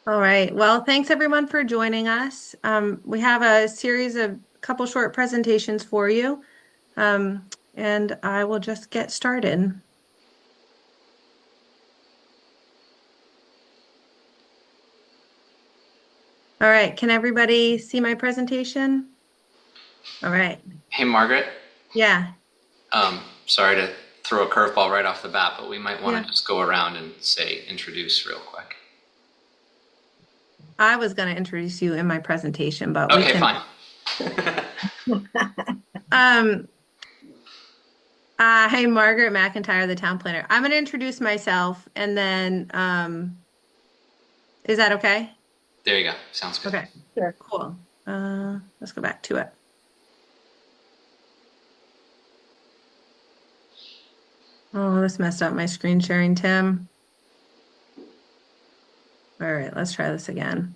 All right. Well, thanks everyone for joining us. We have a series of couple short presentations for you, and I will just get started. All right. Can everybody see my presentation? All right. Hey, Margaret. Yeah. Sorry to throw a curveball right off the bat, but we might want Yeah. to just go around and say introduce real quick. I was going to introduce you in my presentation, but we Okay, can. fine. Um, Hey, Margaret McIntyre, the town planner. I'm going to introduce myself, and then is that okay? There you go. Sounds good. Okay. Sure. Cool. Let's go back to it. Oh, this messed up my screen sharing, Tim. All right, let's try this again.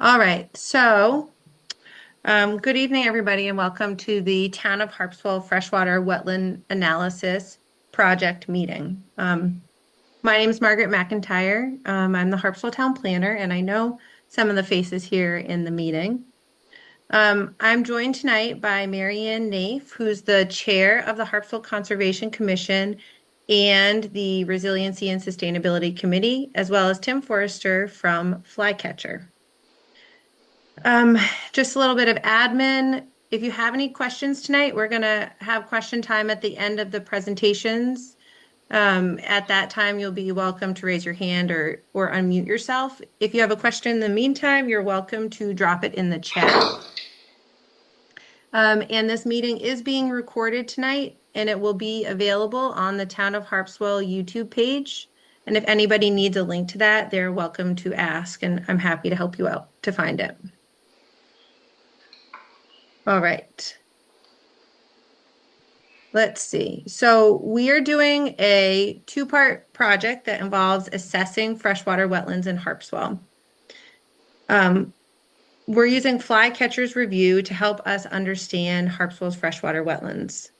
All right, so good evening, everybody, and welcome to the Town of Harpswell Freshwater Wetland Analysis Project meeting. My name is Margaret McIntyre. I'm the Harpswell Town Planner, and I know some of the faces here in the meeting. I'm joined tonight by Marianne Naif, who's the chair of the Harpswell Conservation Commission and the Resiliency and Sustainability Committee, as well as Tim Forrester from Flycatcher. Just a little bit of admin. If you have any questions tonight, we're going to have question time at the end of the presentations. At that time, you'll be welcome to raise your hand or unmute yourself. If you have a question in the meantime, you're welcome to drop it in the chat. And this meeting is being recorded tonight, and it will be available on the Town of Harpswell YouTube page. And if anybody needs a link to that, they're welcome to ask, and I'm happy to help you out to find it. All right. Let's see. So we are doing a two-part project that involves assessing freshwater wetlands in Harpswell. We're using Flycatcher's review to help us understand Harpswell's freshwater wetlands.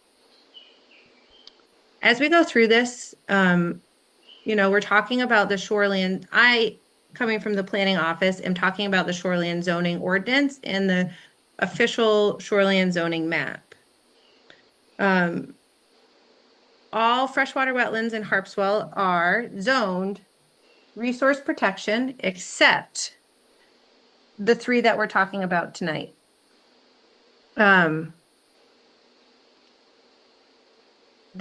As we go through this, we're talking about the shoreland. Coming from the planning office, am talking about the shoreland zoning ordinance and the official shoreland zoning map. All freshwater wetlands in Harpswell are zoned resource protection, except the three that we're talking about tonight. The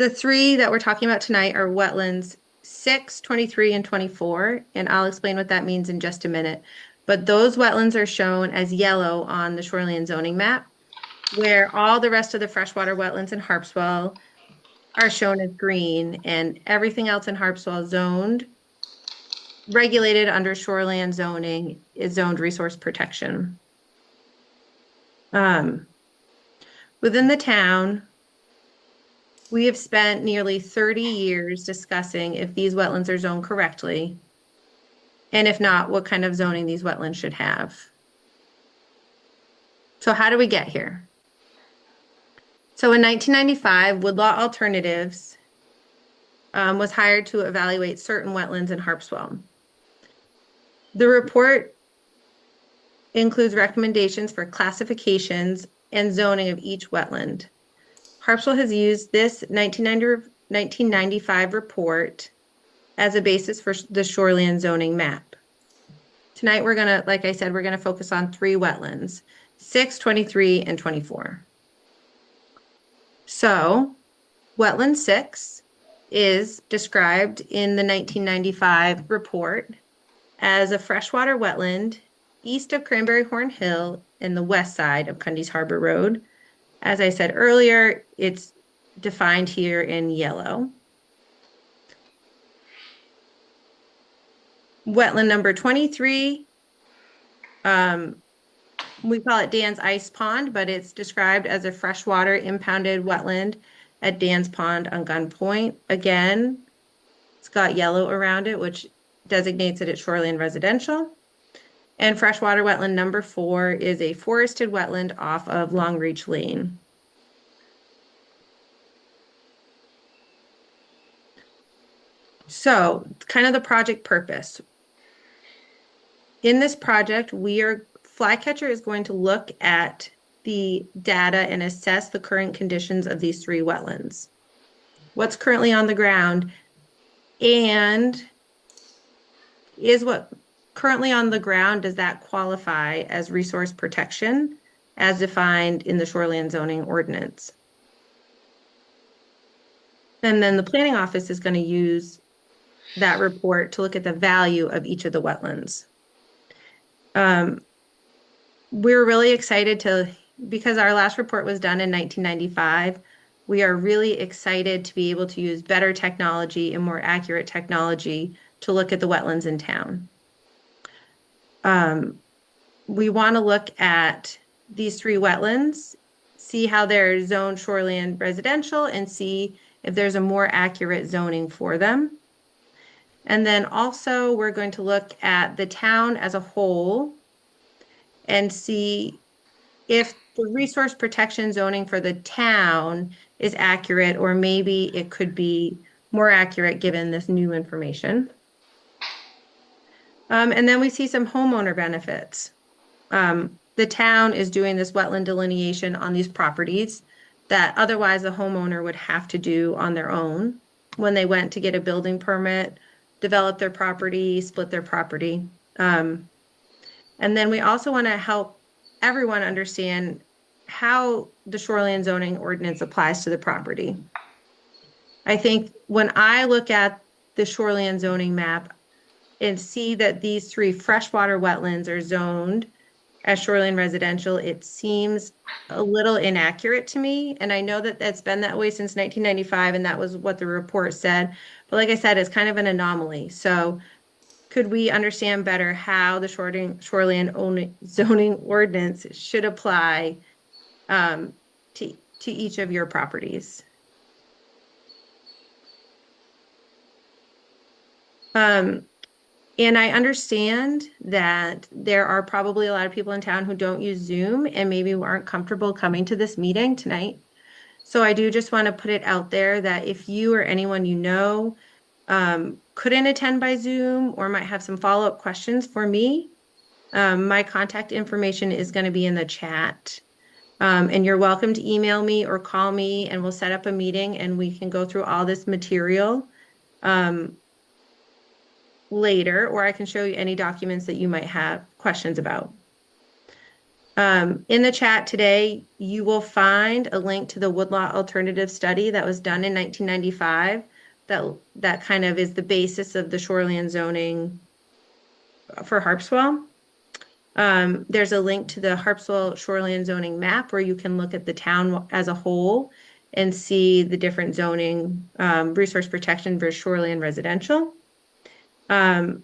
three that we're talking about tonight are wetlands 6, 23, and 24, and I'll explain what that means in just a minute. But those wetlands are shown as yellow on the shoreline zoning map, where all the rest of the freshwater wetlands in Harpswell are shown as green, and everything else in Harpswell zoned, regulated under shoreline zoning, is zoned resource protection. Within the town, we have spent nearly 30 years discussing if these wetlands are zoned correctly, and if not, what kind of zoning these wetlands should have. So how do we get here? So in 1995, Woodlaw Alternatives was hired to evaluate certain wetlands in Harpswell. The report includes recommendations for classifications and zoning of each wetland. Harpswell has used this 1995 report as a basis for the shoreline zoning map. Tonight, we're going to, like I said, we're going to focus on three wetlands, 6, 23, and 24. So, wetland 6 is described in the 1995 report as a freshwater wetland east of Cranberry Horn Hill and the west side of Cundy's Harbor Road. As I said earlier, it's defined here in yellow. Wetland number 23, we call it Dan's Ice Pond, but it's described as a freshwater impounded wetland at Dan's Pond on Gun Point. Again, it's got yellow around it, which designates it as shoreline residential. And freshwater wetland number 4 is a forested wetland off of Longreach Lane. So, kind of the project purpose. In this project, Flycatcher is going to look at the data and assess the current conditions of these three wetlands. What's currently on the ground and is what currently on the ground, does that qualify as resource protection as defined in the shoreline zoning ordinance? And then the planning office is going to use that report to look at the value of each of the wetlands. We're really excited because our last report was done in 1995. We are really excited to be able to use better technology and more accurate technology to look at the wetlands in town. We want to look at these three wetlands, see how they're zoned shoreland residential, and see if there's a more accurate zoning for them. And then also we're going to look at the town as a whole and see if the resource protection zoning for the town is accurate, or maybe it could be more accurate given this new information. And then we see some homeowner benefits. The town is doing this wetland delineation on these properties that otherwise the homeowner would have to do on their own when they went to get a building permit, develop their property, split their property. And then we also want to help everyone understand how the shoreline zoning ordinance applies to the property. I think when I look at the shoreline zoning map and see that these three freshwater wetlands are zoned as shoreline residential, it seems a little inaccurate to me. And I know that that's been that way since 1995, and that was what the report said. But like I said, it's kind of an anomaly. So could we understand better how the shoreline zoning ordinance should apply to each of your properties? And I understand that there are probably a lot of people in town who don't use Zoom and maybe aren't comfortable coming to this meeting tonight. So I do just want to put it out there that if you or anyone you know couldn't attend by Zoom or might have some follow-up questions for me, my contact information is going to be in the chat. And you're welcome to email me or call me, and we'll set up a meeting and we can go through all this material later, or I can show you any documents that you might have questions about. In the chat today, you will find a link to the Woodlot Alternative Study that was done in 1995. That kind of is the basis of the shoreline zoning for Harpswell. There's a link to the Harpswell shoreline zoning map where you can look at the town as a whole and see the different zoning, resource protection versus shoreline residential. And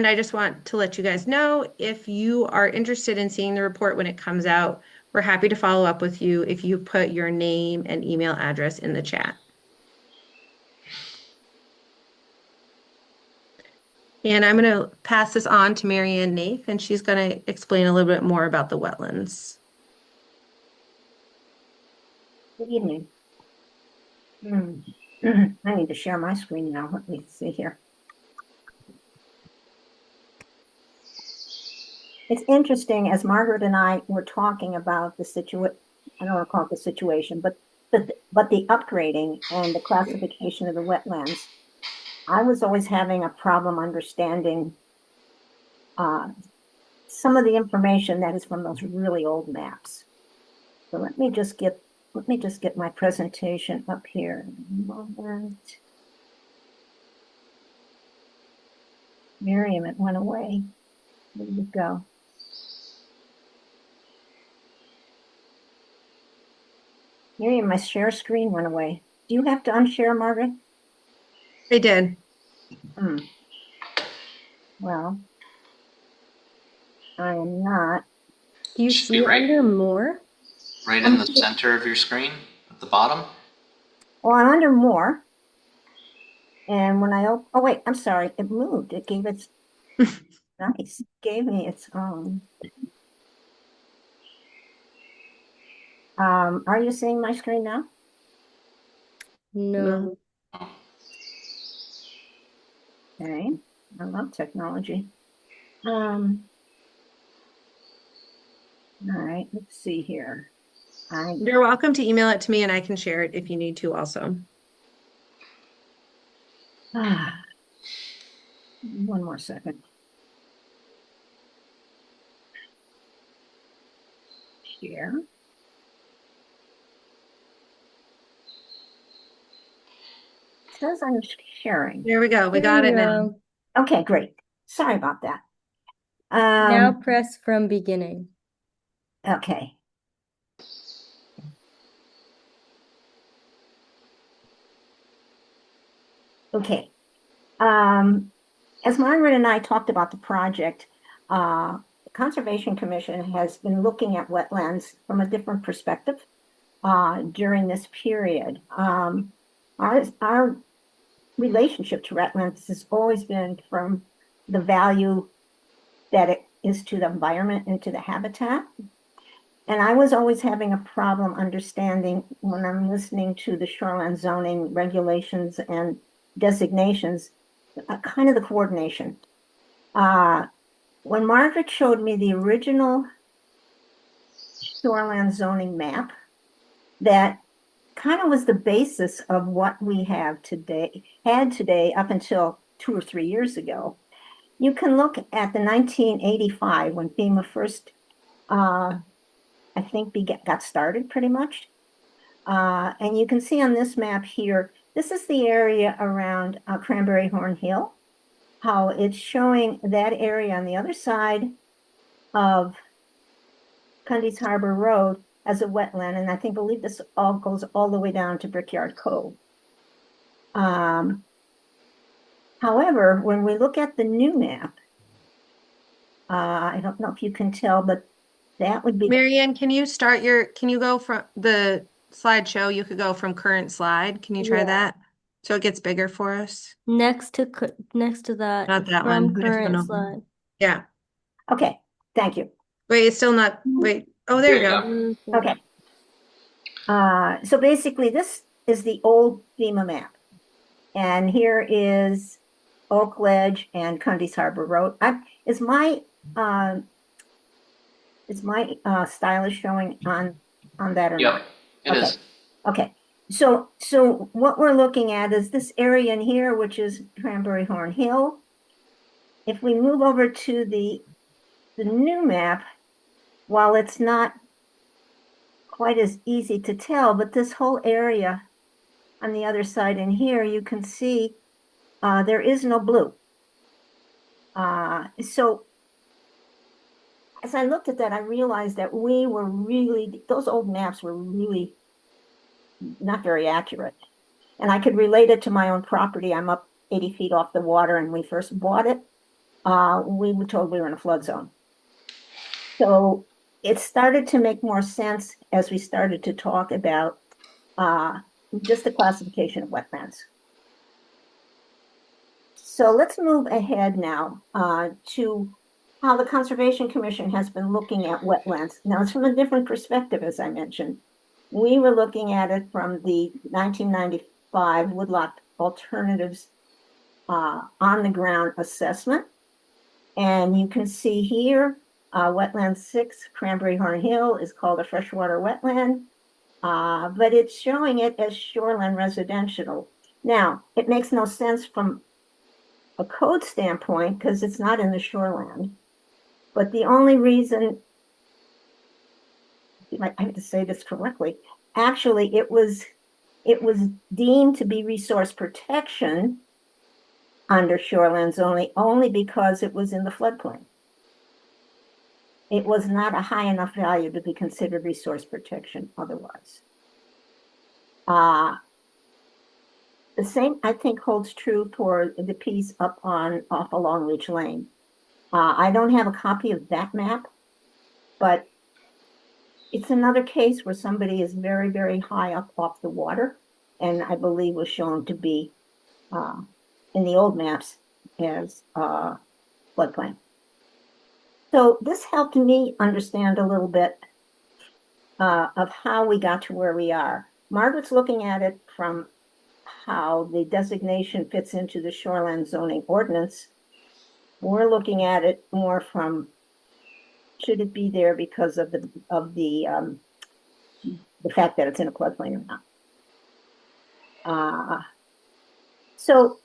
I just want to let you guys know, if you are interested in seeing the report when it comes out, we're happy to follow up with you if you put your name and email address in the chat. And I'm going to pass this on to Marianne Naif, and she's going to explain a little bit more about the wetlands. Good evening. I need to share my screen now. Let me see here. It's interesting, as Margaret and I were talking about the situation, I don't want to call it the situation, but the upgrading and the classification of the wetlands, I was always having a problem understanding some of the information that is from those really old maps. So let me just get my presentation up here. Moment. Miriam, it went away. There you go. Miriam, my share screen went away. Do you have to unshare, Margaret? I did. Well, I am not. Do you see under more? Right in the center of your screen at the bottom. Well, I'm under more. And when oh wait, I'm sorry, it moved. It gave its nice. It gave me its own. Are you seeing my screen now? No. Okay, I love technology. All right, let's see here. You're welcome to email it to me and I can share it if you need to also. Ah, one more second. Share. It says I'm sharing. There we go. We got it now. Okay, great. Sorry about that. Now press from beginning. Okay. Okay. As Margaret and I talked about the project, the Conservation Commission has been looking at wetlands from a different perspective during this period. Our relationship to wetlands has always been from the value that it is to the environment and to the habitat. And I was always having a problem understanding when I'm listening to the shoreline zoning regulations and designations, kind of the coordination. When Margaret showed me the original shoreline zoning map, that kind of was the basis of what we have today, had today up until 2 or 3 years ago. You can look at the 1985 when FEMA first, I think, got started pretty much. And you can see on this map here, this is the area around Cranberry Horn Hill, how it's showing that area on the other side of Cundy's Harbor Road as a wetland. And I believe this all goes all the way down to Brickyard Cove. However, when we look at the new map, I don't know if you can tell, but that would be. Marianne, can you go from the slideshow? You could go from current slide. Can you try that? So it gets bigger for us. Next to that. Not that from one. Next one current over. slide. Yeah. Okay, thank you. Wait, it's still not. Wait. Oh, there you go. Okay. So basically, this is the old FEMA map. And here is Oak Ledge and Cundy's Harbor Road. Is my stylus showing on that or not? It is. Okay. So what we're looking at is this area in here, which is Cranberry Horn Hill. If we move over to the new map, while it's not quite as easy to tell, but this whole area on the other side in here, you can see there is no blue. So as I looked at that, I realized that those old maps were really not very accurate. And I could relate it to my own property. I'm up 80 feet off the water, and we first bought it. We were told we were in a flood zone. So it started to make more sense as we started to talk about just the classification of wetlands. So let's move ahead now to how the Conservation Commission has been looking at wetlands. Now it's from a different perspective, as I mentioned. We were looking at it from the 1995 Woodlot Alternatives on the ground assessment. And you can see here, Wetland 6, Cranberry Horn Hill is called a freshwater wetland, but it's showing it as shoreline residential. Now, it makes no sense from a code standpoint because it's not in the shoreland. But the only reason, I have to say this correctly, actually it was deemed to be resource protection under shorelands only because it was in the floodplain. It was not a high enough value to be considered resource protection otherwise. The same, I think, holds true for the piece off along Leech Lane. I don't have a copy of that map, but it's another case where somebody is very, very high up off the water, and I believe was shown to be in the old maps as floodplain. So this helped me understand a little bit of how we got to where we are. Margaret's looking at it from how the designation fits into the shoreland zoning ordinance. We're looking at it more from, should it be there because of the fact that it's in a floodplain or not? So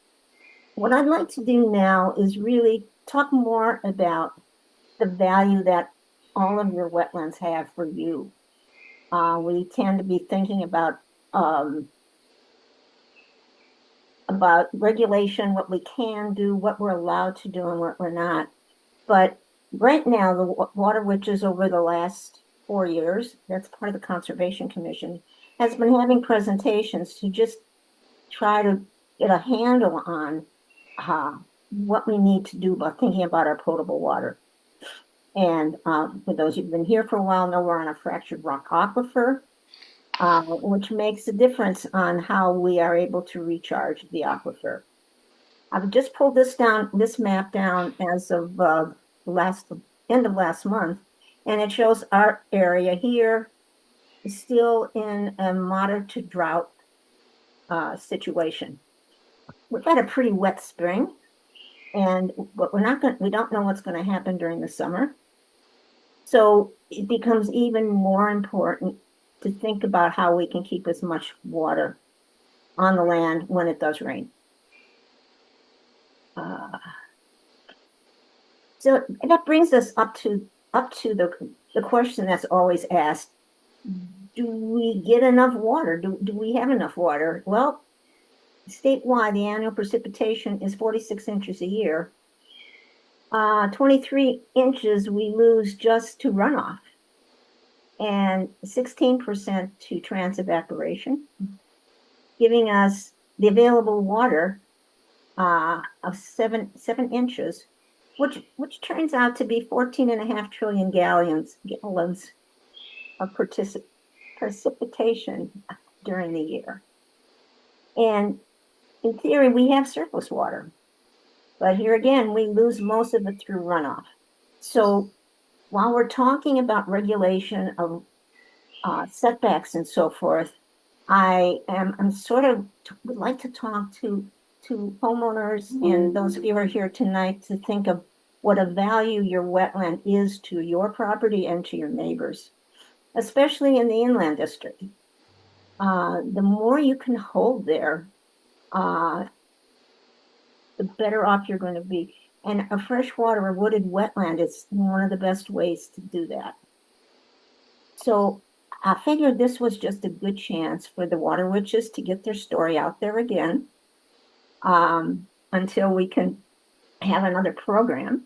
what I'd like to do now is really talk more about the value that all of your wetlands have for you. We tend to be thinking about regulation, what we can do, what we're allowed to do, and what we're not. But right now, the Water Witches over the last 4 years, that's part of the Conservation Commission, has been having presentations to just try to get a handle on what we need to do about thinking about our potable water. And for those who've been here for a while know we're on a fractured rock aquifer, which makes a difference on how we are able to recharge the aquifer. I've just pulled this map down as of end of last month, and it shows our area here is still in a moderate to drought situation. We've had a pretty wet spring, but we don't know what's going to happen during the summer. So it becomes even more important to think about how we can keep as much water on the land when it does rain. So that brings us up to the question that's always asked: do we get enough water? Do we have enough water? Well, statewide, the annual precipitation is 46 inches a year. 23 inches we lose just to runoff, and 16% to transevaporation, giving us the available water of 7 inches, which turns out to be 14.5 trillion gallons of precipitation during the year. And in theory, we have surplus water. But here again, we lose most of it through runoff. So while we're talking about regulation of setbacks and so forth, I'm sort of would like to talk to homeowners and those of you who are here tonight to think of what a value your wetland is to your property and to your neighbors, especially in the inland district. The more you can hold there, the better off you're going to be. And a freshwater or wooded wetland is one of the best ways to do that. So I figured this was just a good chance for the Water Witches to get their story out there again, until we can have another program.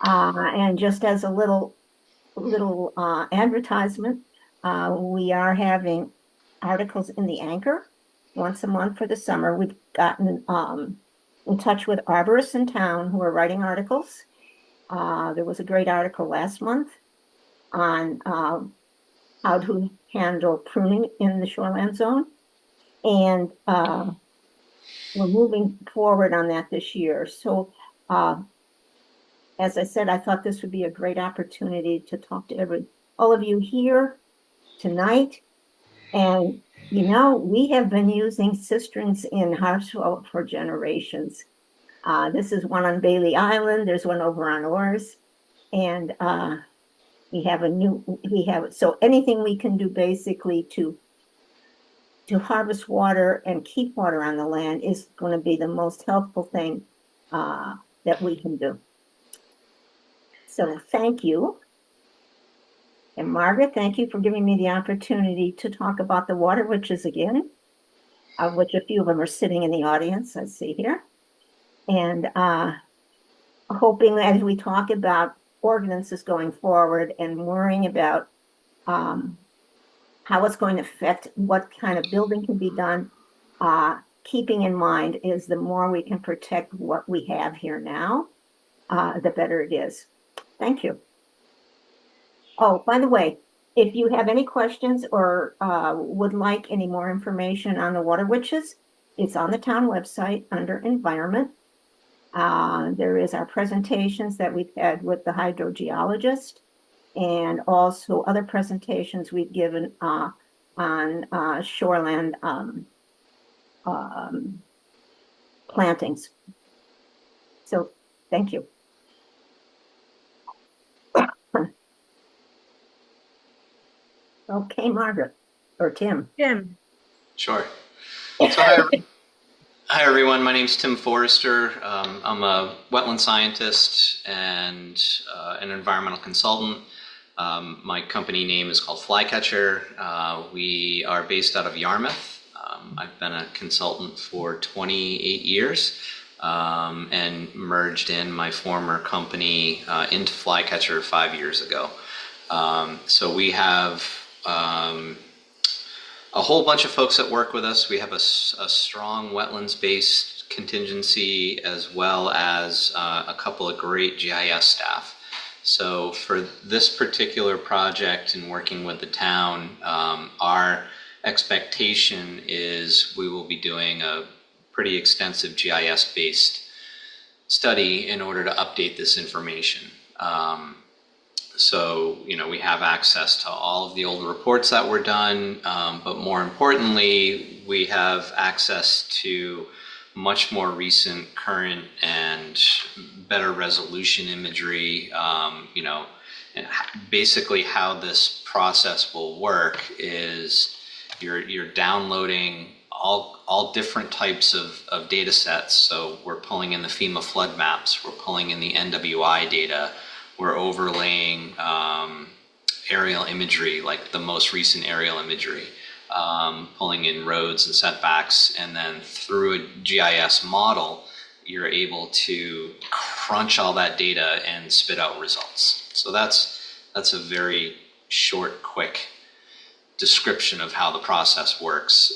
And just as a little advertisement, we are having articles in the Anchor once a month for the summer. We've gotten in touch with arborists in town who are writing articles. There was a great article last month on how to handle pruning in the shoreland zone. And we're moving forward on that this year. So as I said, I thought this would be a great opportunity to talk to all of you here tonight. And we have been using cisterns in Harpswell for generations. This is one on Bailey Island. There's one over on Oars. And so anything we can do basically to harvest water and keep water on the land is going to be the most helpful thing that we can do. So thank you. And Margaret, thank you for giving me the opportunity to talk about the Water Witches again, of which a few of them are sitting in the audience, I see here. And hoping that as we talk about ordinances going forward and worrying about how it's going to affect what kind of building can be done, keeping in mind is the more we can protect what we have here now, the better it is. Thank you. Oh, by the way, if you have any questions or would like any more information on the Water Witches, it's on the town website under Environment. There is our presentations that we've had with the hydrogeologist, and also other presentations we've given on shoreland plantings. So thank you. Okay, Margaret or Tim. Jim. Sure. So hi everyone. My name's Tim Forrester. I'm a wetland scientist and an environmental consultant. My company name is called Flycatcher. We are based out of Yarmouth. I've been a consultant for 28 years and merged in my former company into Flycatcher 5 years ago. So we have a whole bunch of folks that work with us. We have a strong wetlands-based contingency as well as a couple of great GIS staff. So for this particular project and working with the town, our expectation is we will be doing a pretty extensive GIS-based study in order to update this information. So, we have access to all of the old reports that were done, but more importantly, we have access to much more recent, current, and better resolution imagery. And basically how this process will work is you're downloading all different types of data sets. So we're pulling in the FEMA flood maps, we're pulling in the NWI data, we're overlaying aerial imagery, like the most recent aerial imagery, pulling in roads and setbacks, and then through a GIS model, you're able to crunch all that data and spit out results. So that's a very short, quick description of how the process works.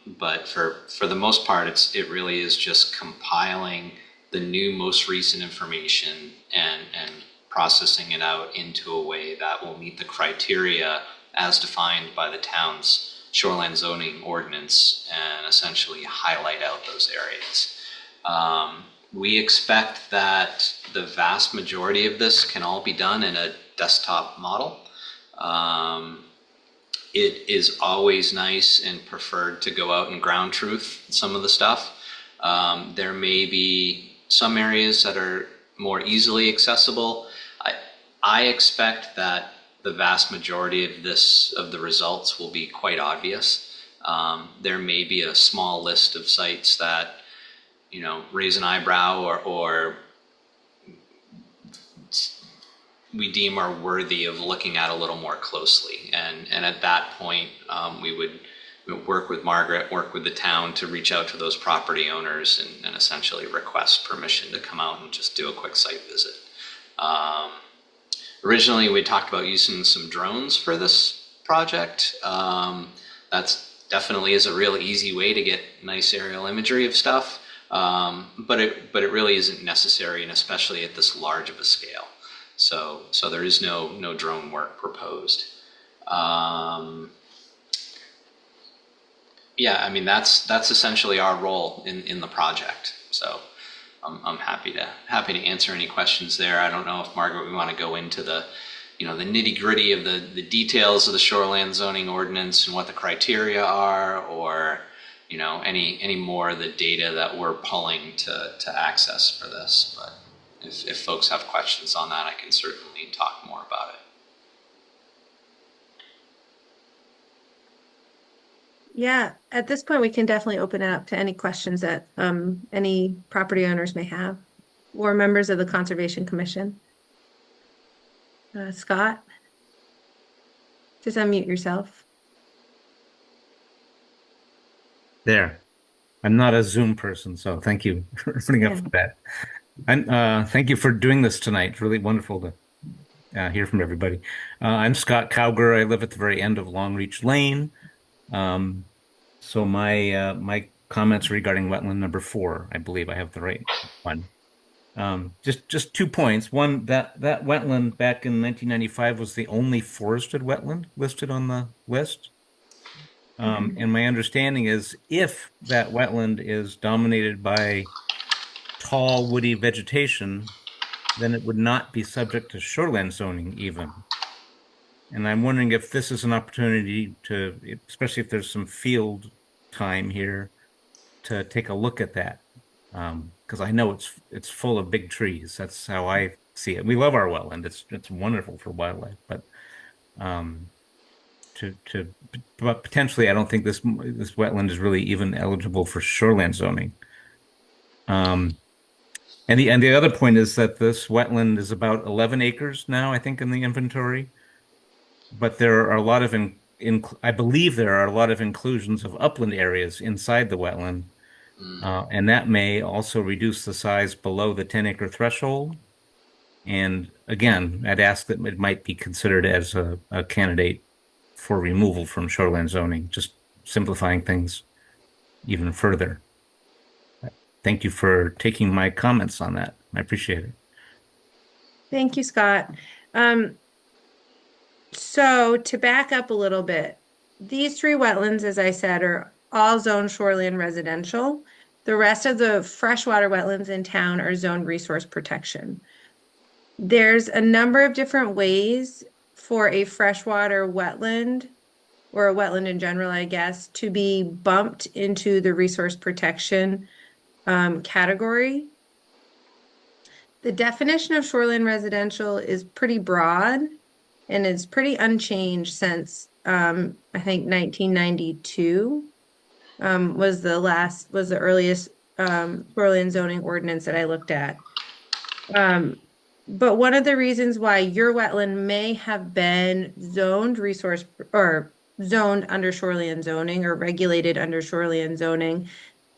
But for the most part, it really is just compiling the new, most recent information and processing it out into a way that will meet the criteria as defined by the town's shoreland zoning ordinance and essentially highlight out those areas. We expect that the vast majority of this can all be done in a desktop model. It is always nice and preferred to go out and ground truth some of the stuff. There may be some areas that are more easily accessible. I expect that the vast majority of the results will be quite obvious. There may be a small list of sites that, raise an eyebrow or we deem are worthy of looking at a little more closely. And at that point, we would work with Margaret, work with the town to reach out to those property owners and essentially request permission to come out and just do a quick site visit. Originally, we talked about using some drones for this project. That's definitely is a real easy way to get nice aerial imagery of stuff, but it really isn't necessary, and especially at this large of a scale. So there is no drone work proposed. Yeah, I mean that's essentially our role in the project. So I'm happy to answer any questions there. I don't know if Margaret, we want to go into the the nitty gritty of the details of the shoreland zoning ordinance and what the criteria are, or any more of the data that we're pulling to access for this. But if folks have questions on that, I can certainly talk more about it. Yeah, at this point, we can definitely open it up to any questions that any property owners may have or members of the Conservation Commission. Scott, just unmute yourself. There. I'm not a Zoom person, so thank you for putting up with that. And thank you for doing this tonight. It's really wonderful to hear from everybody. I'm Scott Cowger. I live at the very end of Longreach Lane. So my comments regarding wetland number 4, I believe I have the right one. Just 2 points. One, that wetland back in 1995 was the only forested wetland listed on the list. And my understanding is if that wetland is dominated by tall woody vegetation, then it would not be subject to shoreland zoning even. And I'm wondering if this is an opportunity to, especially if there's some field time here, to take a look at that. Because I know it's full of big trees. That's how I see it. We love our wetland. It's wonderful for wildlife, but um, but potentially I don't think this wetland is really even eligible for shoreland zoning. Um, and the other point is that this wetland is about 11 acres now, I think, in the inventory. But there are a lot of I believe there are a lot of inclusions of upland areas inside the wetland, and that may also reduce the size below the 10-acre threshold. And again, I'd ask that it might be considered as a candidate for removal from shoreline zoning, just simplifying things even further. Thank you for taking my comments on that. I appreciate it. Thank you, Scott. Um, so to back up a little bit, these three wetlands, as I said, are all zoned shoreline residential. The rest of the freshwater wetlands in town are zoned resource protection. There's a number of different ways for a freshwater wetland or a wetland in general, I guess, to be bumped into the resource protection category. The definition of shoreline residential is pretty broad and it's pretty unchanged since I think 1992 was the earliest shoreline zoning ordinance that I looked at. But one of the reasons why your wetland may have been zoned resource or zoned under shoreline zoning or regulated under shoreline zoning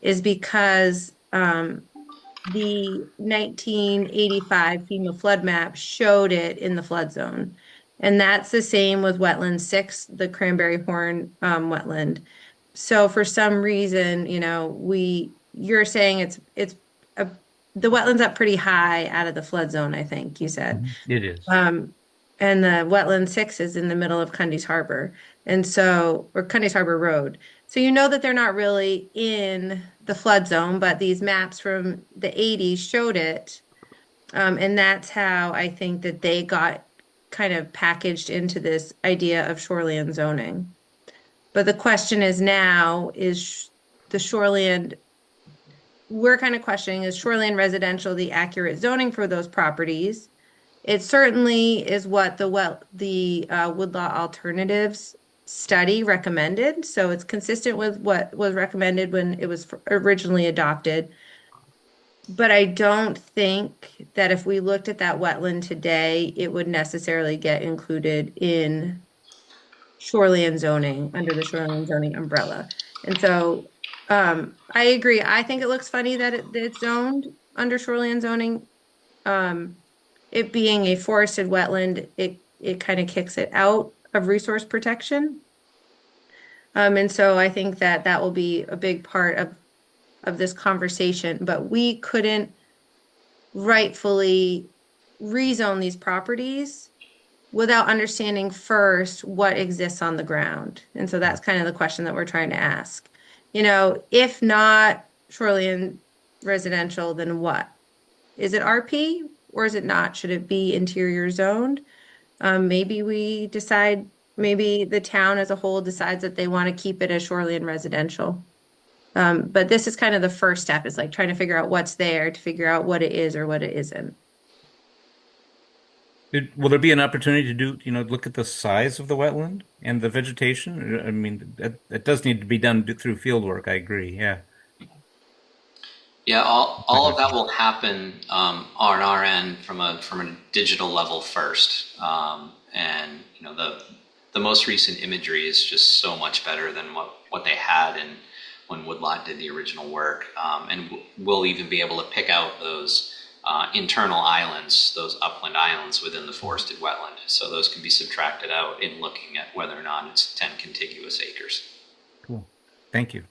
is because the 1985 FEMA flood map showed it in the flood zone. And that's the same with wetland 6, the Cranberry Horn wetland. So for some reason, you're saying the wetland's up pretty high out of the flood zone, I think you said. It is. And the wetland 6 is in the middle of Cundy's Harbor. And so, or Cundy's Harbor Road. So you know that they're not really in the flood zone, but these maps from the 80s showed it. And that's how I think that they got kind of packaged into this idea of shoreline zoning. But the question is now, is the shoreline, we're kind of questioning, is shoreline residential the accurate zoning for those properties? It certainly is what the Woodlaw Alternatives study recommended. So it's consistent with what was recommended when it was originally adopted. But I don't think that if we looked at that wetland today, it would necessarily get included in shoreline zoning under the shoreline zoning umbrella. And so I agree. I think it looks funny that it's zoned under shoreline zoning. It being a forested wetland, it kind of kicks it out of resource protection. And so I think that will be a big part of this conversation, but we couldn't rightfully rezone these properties without understanding first what exists on the ground. And so that's kind of the question that we're trying to ask. If not shoreline residential, then what? Is it RP or is it not? Should it be interior zoned? Maybe maybe the town as a whole decides that they want to keep it as shoreline residential. But this is kind of the first step, is like trying to figure out what's there to figure out what it is or what it isn't. Will there be an opportunity to look at the size of the wetland and the vegetation? I mean, that does need to be done through field work. I agree. Yeah. Yeah, all of that will happen on our end from a digital level first, and the most recent imagery is just so much better than what they had when Woodlot did the original work, and we'll even be able to pick out those internal islands, those upland islands within the forested wetland. So those can be subtracted out in looking at whether or not it's 10 contiguous acres. Cool. Thank you.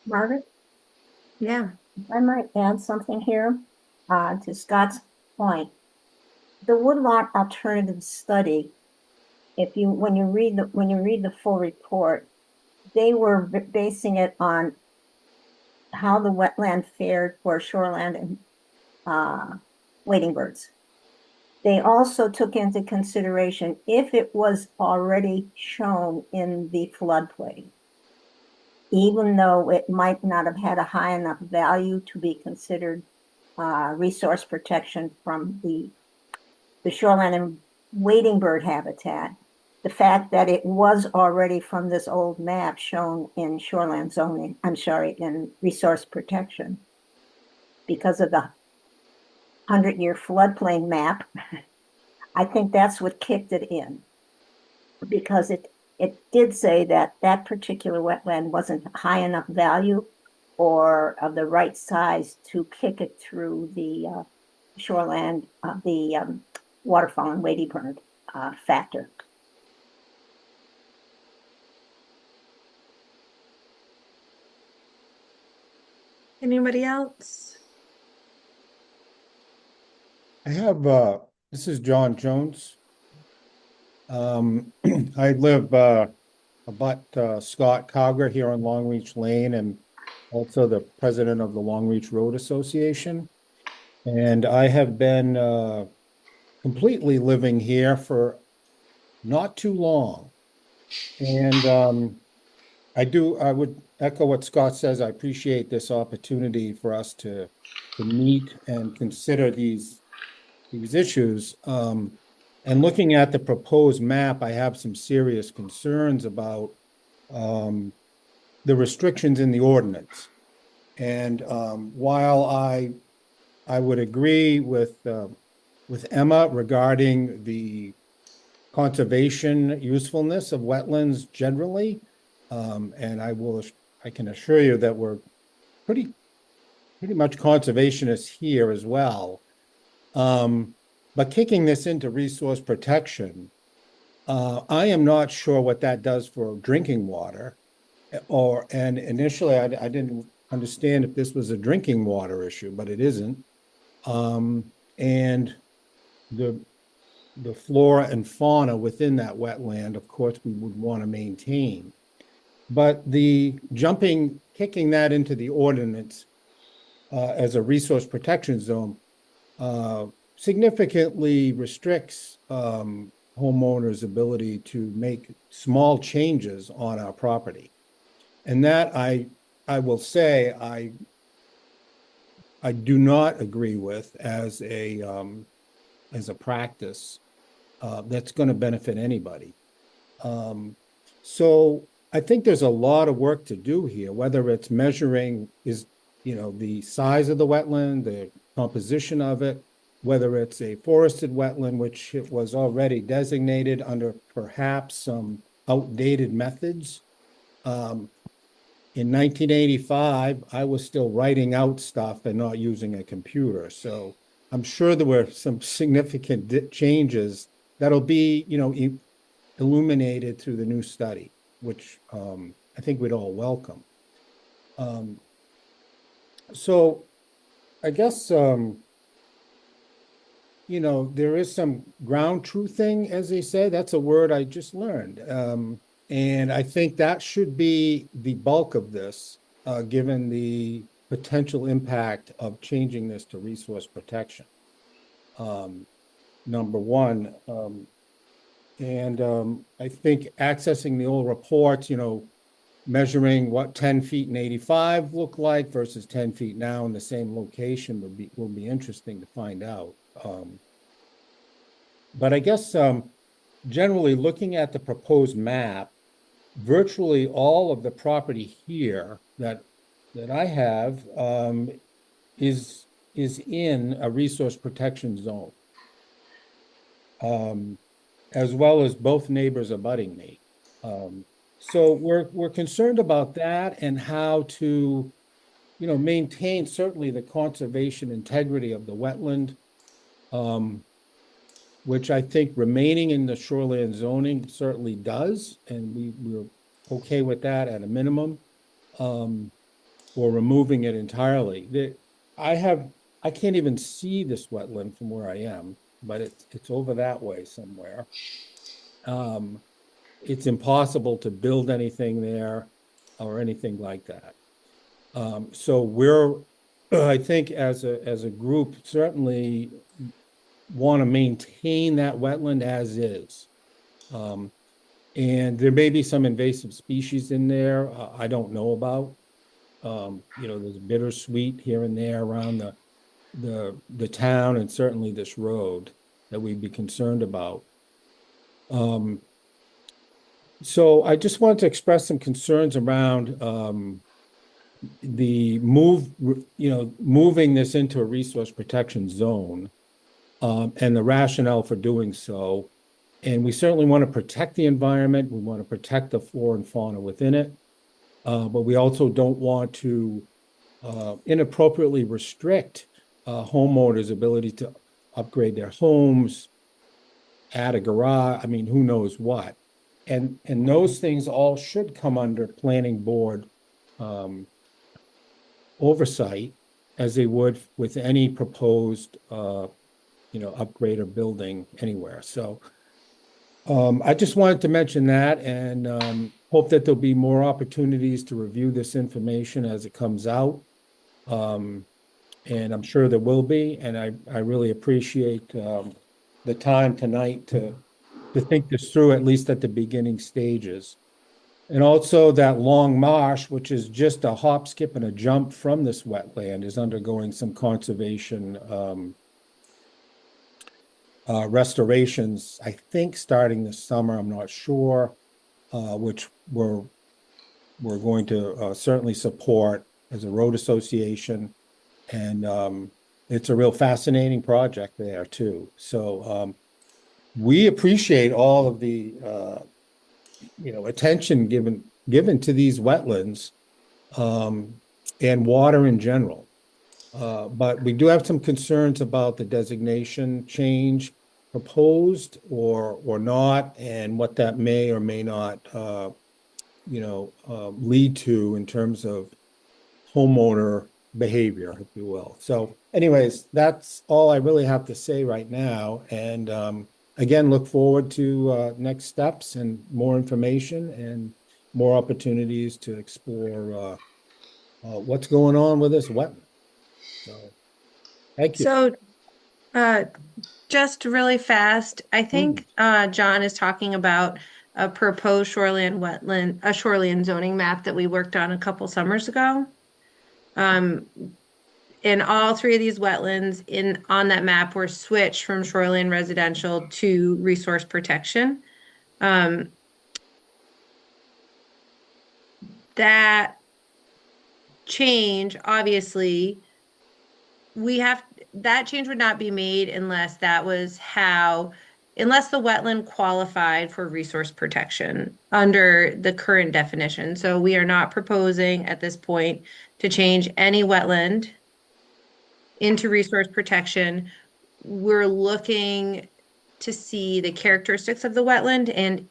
Margaret? Yeah. I might add something here to Scott's point. The Woodlot Alternative Study, when you read the full report, they were basing it on how the wetland fared for shoreland and wading birds. They also took into consideration if it was already shown in the floodplain. even though it might not have had a high enough value to be considered resource protection from the shoreline and wading bird habitat, the fact that it was already from this old map shown in shoreline zoning, I'm sorry, in resource protection, because of the 100-year floodplain map, I think that's what kicked it in. Because it did say that that particular wetland wasn't high enough value or of the right size to kick it through the shoreland, the waterfowl and wading bird factor. Anybody else? I have, this is John Jones. I live about Scott Cowger here on Longreach Lane and also the president of the Longreach Road Association. And I have been completely living here for not too long. And I would echo what Scott says. I appreciate this opportunity for us to meet and consider these issues. And looking at the proposed map, I have some serious concerns about the restrictions in the ordinance. And while I would agree with Emma regarding the conservation usefulness of wetlands generally, and I can assure you that we're pretty much conservationists here as well. But kicking this into resource protection, I am not sure what that does for drinking water. And initially I didn't understand if this was a drinking water issue, but it isn't. And the flora and fauna within that wetland, of course, we would want to maintain. But kicking that into the ordinance as a resource protection zone significantly restricts homeowners' ability to make small changes on our property. And that I will say I do not agree with as a practice that's going to benefit anybody. So I think there's a lot of work to do here, whether it's measuring the size of the wetland, the composition of it, whether it's a forested wetland, which it was already designated under perhaps some outdated methods. In 1985, I was still writing out stuff and not using a computer. So I'm sure there were some significant changes that'll be, illuminated through the new study, which I think we'd all welcome. So I guess, there is some ground truthing, as they say. That's a word I just learned. And I think that should be the bulk of this, given the potential impact of changing this to resource protection. Number one. I think accessing the old reports, measuring what 10 feet and 85 look like versus 10 feet now in the same location will be interesting to find out. But I guess generally looking at the proposed map, virtually all of the property here that I have is in a resource protection zone, as well as both neighbors abutting me. So we're concerned about that and how to, maintain certainly the conservation integrity of the wetland, which I think remaining in the shoreland zoning certainly does, and we're okay with that at a minimum, or removing it entirely. I can't even see this wetland from where I am, but it's over that way somewhere. It's impossible to build anything there or anything like that. So we're, I think as a group, certainly want to maintain that wetland as is. And there may be some invasive species in there, I don't know about. There's bittersweet here and there around the town and certainly this road that we'd be concerned about. So I just wanted to express some concerns around moving this into a resource protection zone, and the rationale for doing so. And we certainly want to protect the environment. We want to protect the flora and fauna within it. But we also don't want to inappropriately restrict homeowners' ability to upgrade their homes, add a garage, who knows what. And those things all should come under planning board oversight, as they would with any proposed upgrade or building anywhere. So I just wanted to mention that, and hope that there'll be more opportunities to review this information as it comes out. And I'm sure there will be, and I really appreciate the time tonight to think this through, at least at the beginning stages. And also that long marsh, which is just a hop, skip, and a jump from this wetland, is undergoing some conservation restorations, I think starting this summer, I'm not sure, which we're going to certainly support as a road association. And it's a real fascinating project there too. So we appreciate all of the attention given to these wetlands and water in general. But we do have some concerns about the designation change proposed or not, and what that may or may not lead to in terms of homeowner behavior, if you will. So anyways, that's all I really have to say right now. And again, look forward to next steps and more information and more opportunities to explore what's going on with this wetland. So, thank you. So, just really fast, I think John is talking about a proposed a shoreline zoning map that we worked on a couple summers ago. And all three of these wetlands on that map were switched from shoreline residential to resource protection. That change, obviously, that change would not be made unless unless the wetland qualified for resource protection under the current definition. So we are not proposing at this point to change any wetland into resource protection. We're looking to see the characteristics of the wetland, and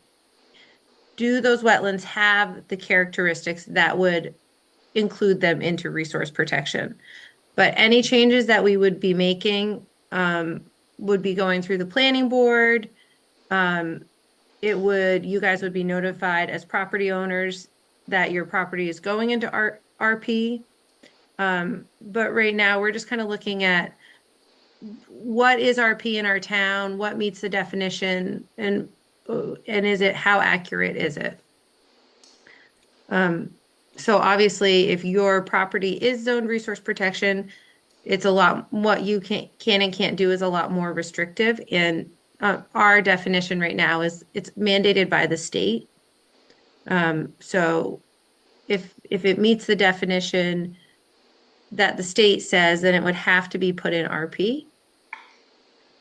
do those wetlands have the characteristics that would include them into resource protection. But any changes that we would be making would be going through the planning board. You guys would be notified as property owners that your property is going into RP. But right now we're just kind of looking at what is RP in our town, what meets the definition, and how accurate is it? So obviously, if your property is zoned resource protection, it's what you can and can't do is a lot more restrictive. And our definition right now is it's mandated by the state. So if it meets the definition that the state says, then it would have to be put in RP.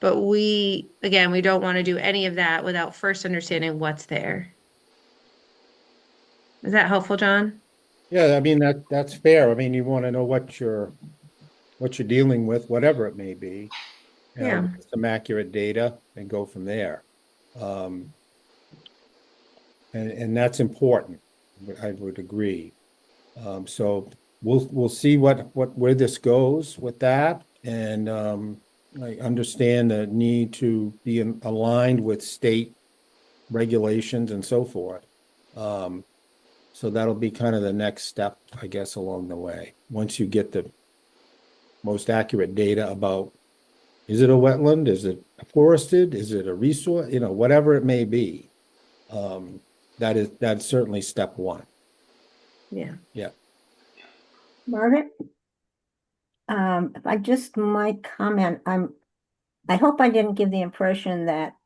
But we don't want to do any of that without first understanding what's there. Is that helpful, John? Yeah, that's fair. You want to know what you're dealing with, whatever it may be. Yeah. Some accurate data and go from there. And that's important. I would agree. So we'll see where this goes with that. And I understand the need to be aligned with state regulations and so forth. So that'll be kind of the next step, I guess, along the way. Once you get the most accurate data about, is it a wetland? Is it forested? Is it a resource? Whatever it may be. that's certainly step one. Yeah. Yeah. Margaret, if I just might comment, I hope I didn't give the impression that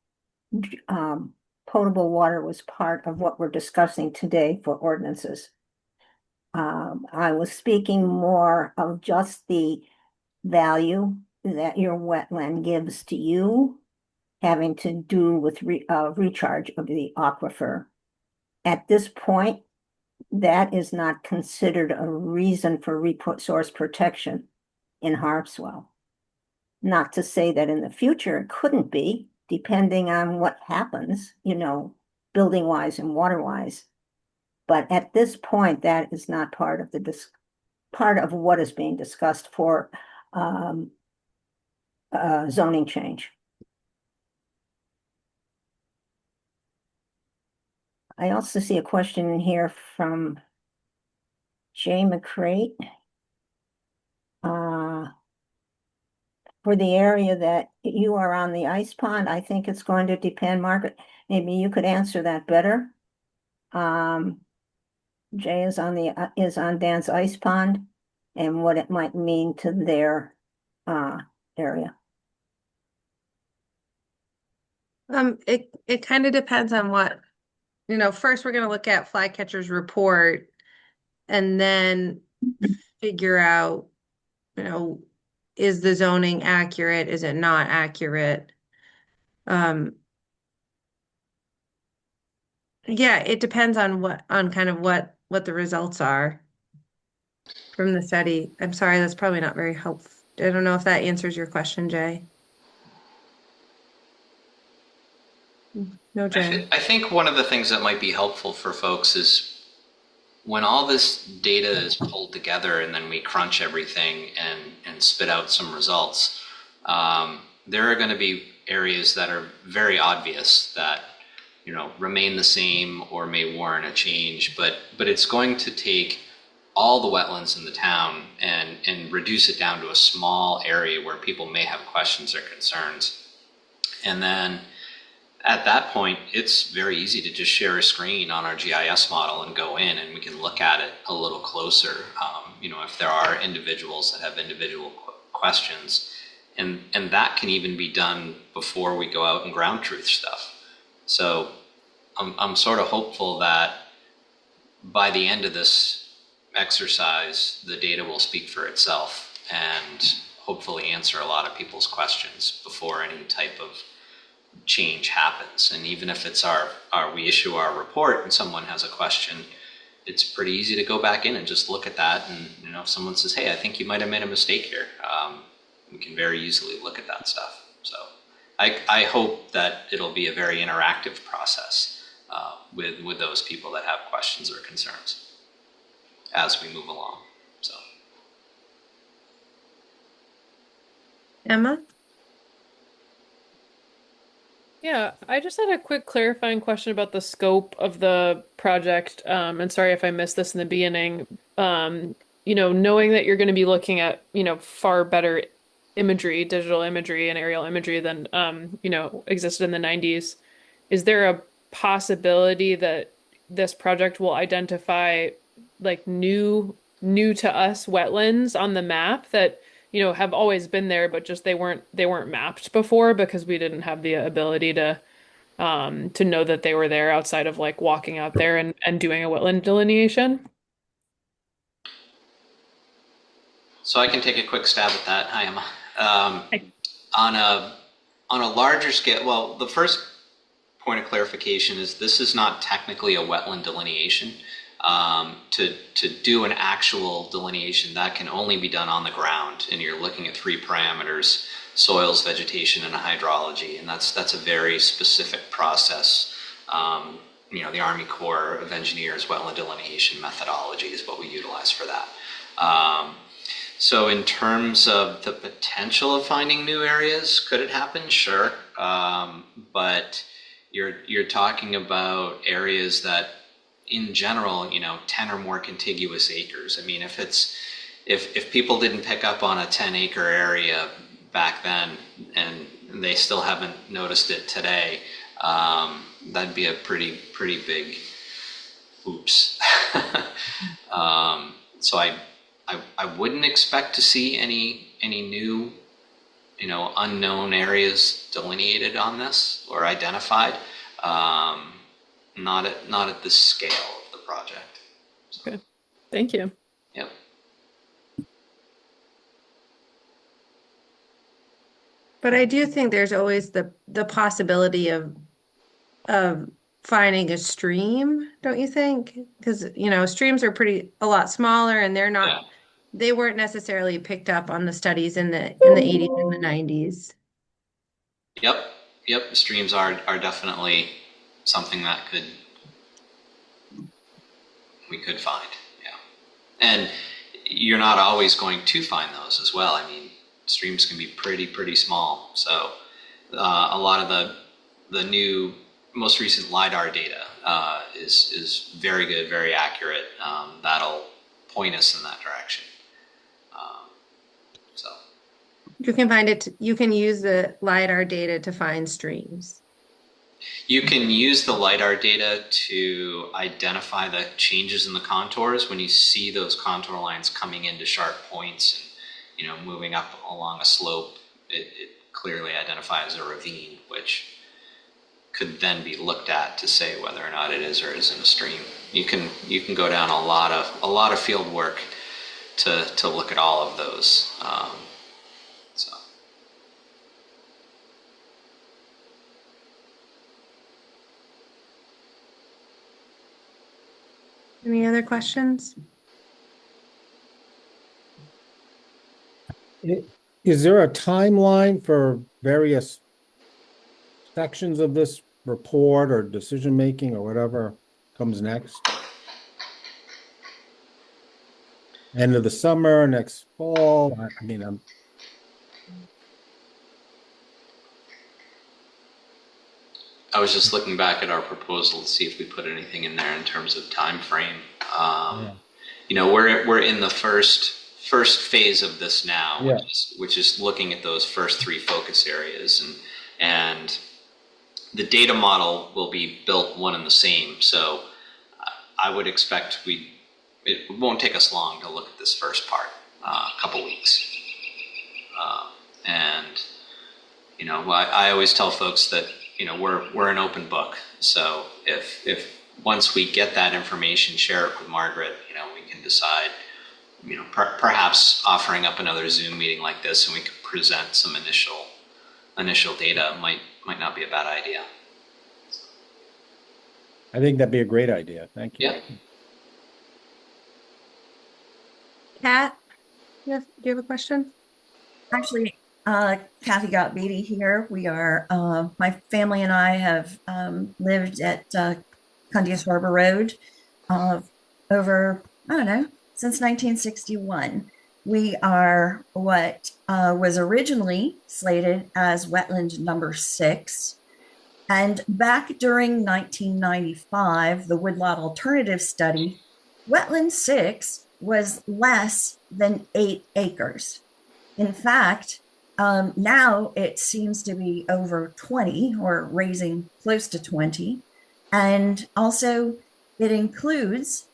um, potable water was part of what we're discussing today for ordinances. I was speaking more of just the value that your wetland gives to you, having to do with recharge of the aquifer. At this point, that is not considered a reason for resource protection in Harpswell. Not to say that in the future it couldn't be, depending on what happens, building wise and water wise. But at this point, that is not part of part of what is being discussed for um, zoning change. I also see a question in here from Jay McCrate. For the area that you are on the ice pond, I think it's going to depend, Margaret. Maybe you could answer that better. Jay is on Dan's ice pond and what it might mean to their area. It kind of depends on what, first we're going to look at Flycatcher's report and then figure out, is the zoning accurate? Is it not accurate? Yeah, it depends on kind of what the results are from the study. I'm sorry, that's probably not very helpful. I don't know if that answers your question, Jay. No, Jay. I think one of the things that might be helpful for folks is when all this data is pulled together and then we crunch everything and spit out some results, there are going to be areas that are very obvious that remain the same or may warrant a change, but it's going to take all the wetlands in the town and reduce it down to a small area where people may have questions or concerns. And then at that point, it's very easy to just share a screen on our GIS model and go in and we can look at it a little closer. If there are individuals that have individual questions, and that can even be done before we go out and ground truth stuff. So I'm sort of hopeful that by the end of this exercise, the data will speak for itself and hopefully answer a lot of people's questions before any type of change happens. And even if it's we issue our report and someone has a question, it's pretty easy to go back in and just look at that. And if someone says, hey, I think you might have made a mistake here, we can very easily look at that stuff. So I hope that it'll be a very interactive process with those people that have questions or concerns as we move along. So, Emma? Yeah, I just had a quick clarifying question about the scope of the project. And sorry if I missed this in the beginning. Knowing that you're going to be looking at, far better imagery, digital imagery and aerial imagery than, existed in the 90s, is there a possibility that this project will identify like new to us wetlands on the map that have always been there, but just they weren't mapped before because we didn't have the ability to know that they were there outside of like walking out there and doing a wetland delineation? So I can take a quick stab at that. Hi, Emma. On a larger scale, well, the first point of clarification is this is not technically a wetland delineation. To do an actual delineation, that can only be done on the ground, and you're looking at 3 parameters: soils, vegetation, and hydrology, and that's a very specific process. The Army Corps of Engineers wetland delineation methodology is what we utilize for that. So in terms of the potential of finding new areas, could it happen? Sure. But you're talking about areas that in general, 10 or more contiguous acres. I mean, if people didn't pick up on a 10-acre area back then and they still haven't noticed it today, that'd be a pretty big oops. So I wouldn't expect to see any new, unknown areas delineated on this or identified. Not at the scale of the project. Okay. Thank you. Yep. But I do think there's always the possibility of finding a stream, don't you think? Because, streams are a lot smaller and Yeah. they weren't necessarily picked up on the studies in the 80s and the 90s. Yep. Yep. Streams are definitely something that we could find. Yeah. And you're not always going to find those as well. I mean, streams can be pretty small. So a lot of the new, most recent LiDAR data is very good, very accurate. That'll point us in that direction. So You can you can use the LiDAR data to find streams. you can use the LiDAR data to identify the changes in the contours when you see those contour lines coming into sharp points and moving up along a slope. It clearly identifies a ravine, which could then be looked at to say whether or not it is or isn't a stream. You can go down a lot of field work to look at all of those. So. Any other questions? Is there a timeline for various sections of this report or decision-making or whatever comes next? End of the summer, next fall? I mean, I was just looking back at our proposal to see if we put anything in there in terms of time frame. We're in the first phase of this now, Yeah. which is looking at those first 3 focus areas, and the data model will be built one and the same. So I would expect it won't take us long to look at this first part, a couple weeks. I always tell folks that we're an open book. So if once we get that information, share it with Margaret, we can decide, perhaps offering up another Zoom meeting like this, and we could present some initial data might not be a bad idea. I think that'd be a great idea. Thank you. Yeah. Kat, do you have a question? Actually, Kathy Gottbeatty here. We are, my family and I have lived at Cundius Harbor Road over, I don't know, since 1961. We are what was originally slated as wetland number 6. And back during 1995, the Woodlot Alternative Study, wetland 6 was less than 8 acres. In fact, now it seems to be over 20 or raising close to 20. And also it includes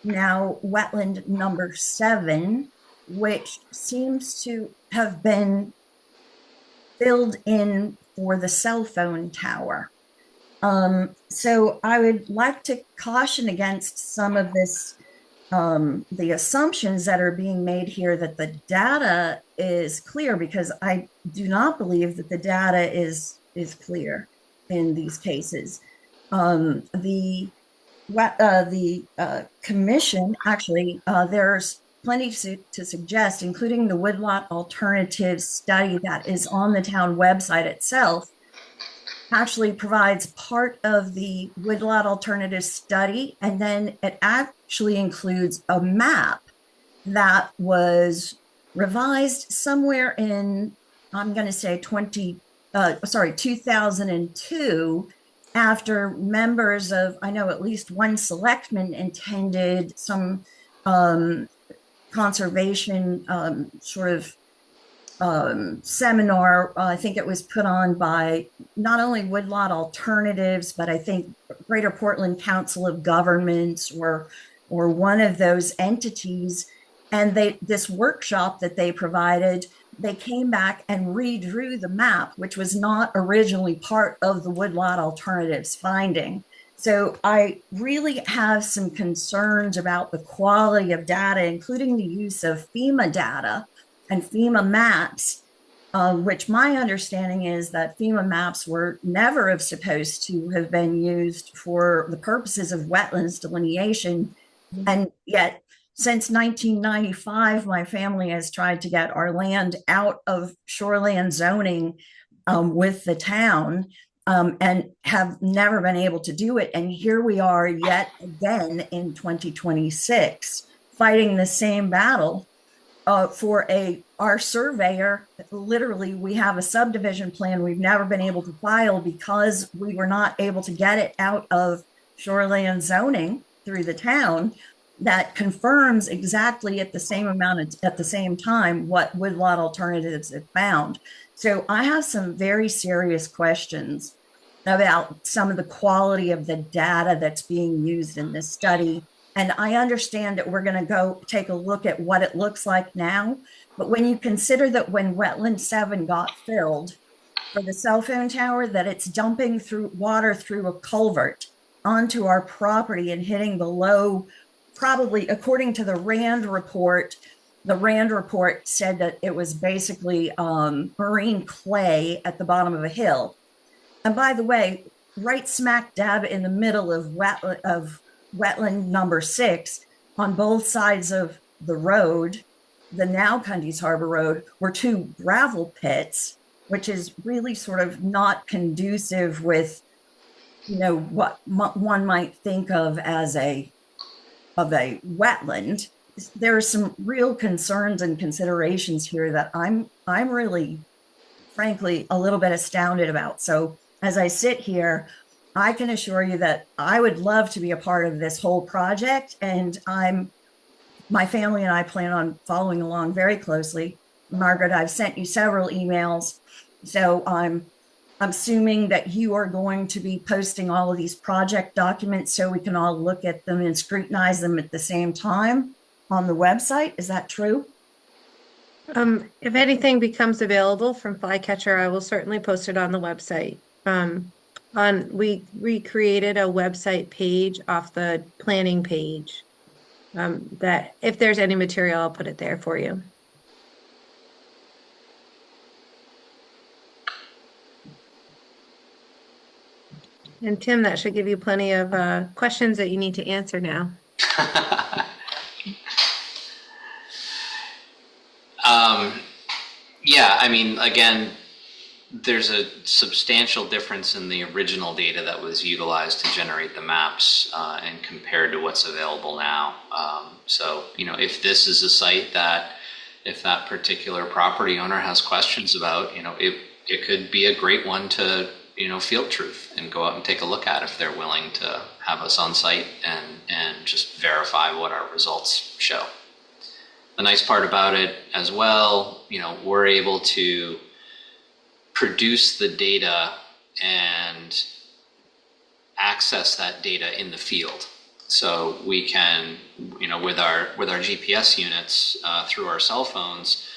now wetland number 7, which seems to have been filled in for the cell phone tower. So I would like to caution against some of this, the assumptions that are being made here that the data is clear, because I do not believe that the data is clear in these cases. The commission, actually, there's plenty to suggest, including the Woodlot Alternative Study that is on the town website itself, actually provides part of the Woodlot Alternative Study, and then it actually includes a map that was revised somewhere in, I'm going to say 2002, after members of, I know at least one selectman intended some conservation sort of seminar. I think it was put on by not only Woodlot Alternatives, but I think Greater Portland Council of Governments or one of those entities. And this workshop that they provided, they came back and redrew the map, which was not originally part of the Woodlot Alternatives finding. So I really have some concerns about the quality of data, including the use of FEMA data and FEMA maps, which my understanding is that FEMA maps were never supposed to have been used for the purposes of wetlands delineation. And yet, since 1995, my family has tried to get our land out of shoreland zoning with the town and have never been able to do it. And here we are yet again in 2026, fighting the same battle for our surveyor. Literally, we have a subdivision plan we've never been able to file because we were not able to get it out of shoreland zoning through the town, that confirms exactly at the same at the same time what Woodlot Alternatives have found. So I have some very serious questions about some of the quality of the data that's being used in this study. And I understand that we're going to go take a look at what it looks like now. But when you consider that when Wetland 7 got filled for the cell phone tower, that it's dumping through water through a culvert onto our property and hitting the low, probably according to the RAND report said that it was basically marine clay at the bottom of a hill. And by the way, right smack dab in the middle of wetland number 6, on both sides of the road, the now Cundy's Harbor Road, were 2 gravel pits, which is really sort of not conducive with, what one might think of as a wetland. There are some real concerns and considerations here that I'm really, frankly, a little bit astounded about. So as I sit here, I can assure you that I would love to be a part of this whole project, and my family and I plan on following along very closely. Margaret, I've sent you several emails, so I'm assuming that you are going to be posting all of these project documents so we can all look at them and scrutinize them at the same time on the website. Is that true? If anything becomes available from Flycatcher, I will certainly post it on the website. We recreated a website page off the planning page, that if there's any material, I'll put it there for you. And Tim, that should give you plenty of questions that you need to answer now. Yeah, I mean, again, there's a substantial difference in the original data that was utilized to generate the maps and compared to what's available now. So, if this is a site that, if that particular property owner has questions about, it could be a great one to, field truth and go out and take a look at if they're willing to have us on site and just verify what our results show. The nice part about it as well, we're able to produce the data and access that data in the field. So we can, with our GPS units through our cell phones,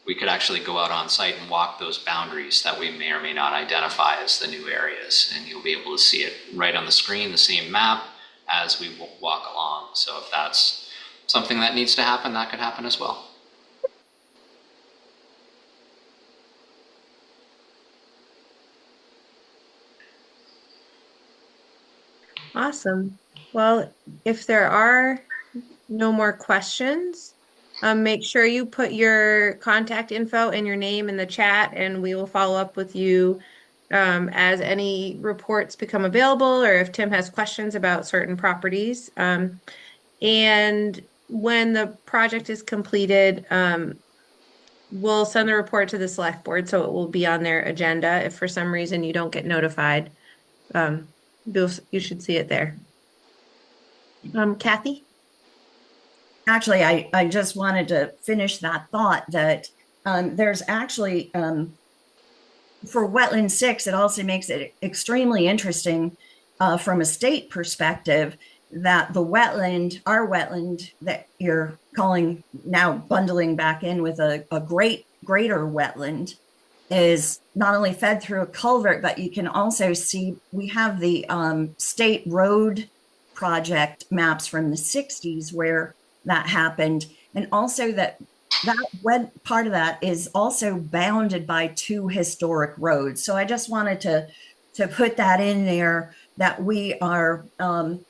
we could actually go out on site and walk those boundaries that we may or may not identify as the new areas. And you'll be able to see it right on the screen, the same map as we walk along. So if that's something that needs to happen, that could happen as well. Awesome. Well, if there are no more questions, make sure you put your contact info and your name in the chat, and we will follow up with you as any reports become available, or if Tim has questions about certain properties. And when the project is completed, we'll send the report to the select board, so it will be on their agenda. If for some reason you don't get notified, you should see it there. Kathy? Actually, I just wanted to finish that thought that there's actually, for Wetland 6, it also makes it extremely interesting from a state perspective that the wetland, our wetland that you're calling now bundling back in with a greater wetland, is not only fed through a culvert, but you can also see we have the state road project maps from the 60s where that happened. And also that part of that is also bounded by 2 historic roads. So I just wanted to put that in there, that we are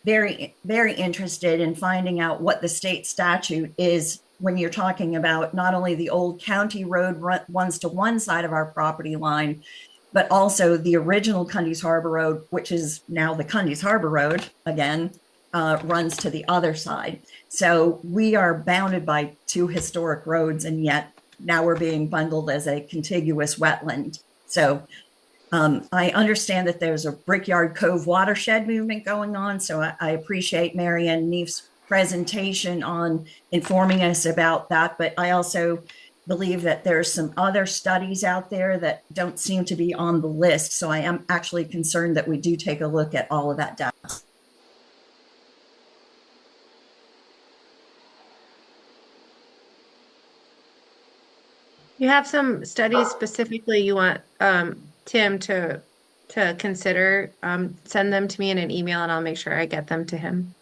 very, very interested in finding out what the state statute is when you're talking about not only the old county road runs to one side of our property line, but also the original Cundy's Harbor Road, which is now the Cundy's Harbor Road again, runs to the other side. So we are bounded by 2 historic roads, and yet now we're being bundled as a contiguous wetland. So I understand that there's a Brickyard Cove watershed movement going on. So I appreciate Marianne Neef's presentation on informing us about that. But I also believe that there's some other studies out there that don't seem to be on the list. So I am actually concerned that we do take a look at all of that data. You have some studies specifically you want Tim to consider. Send them to me in an email and I'll make sure I get them to him.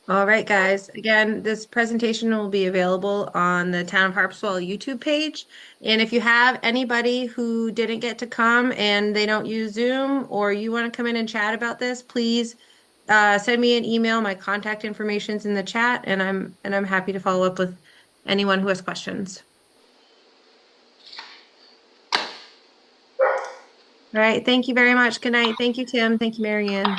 All right, guys. Again, this presentation will be available on the Town of Harpswell YouTube page. And if you have anybody who didn't get to come and they don't use Zoom, or you want to come in and chat about this, please send me an email. My contact information's in the chat, and I'm happy to follow up with anyone who has questions. All right. Thank you very much. Good night. Thank you, Tim. Thank you, Marianne.